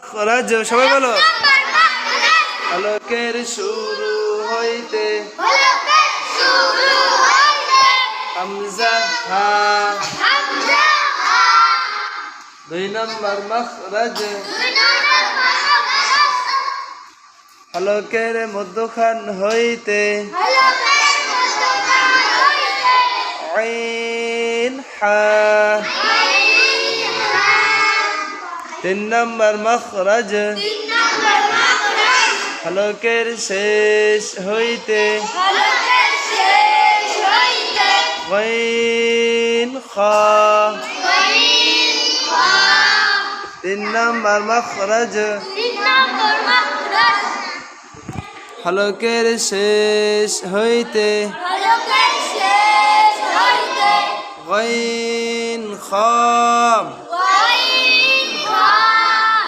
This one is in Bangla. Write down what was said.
মাখরাজ সবাই বলো হলকের শুরু হইতে হামজা হা 2 নম্বর মাখরাজ হলকের মধ্যখান হইতে আইন হা 3 নম্বর মাখরাজ হলকের শেষ হইতে গাইন খা 3 নম্বর মাখরাজ হলকের শেষ হইতে গাইন খা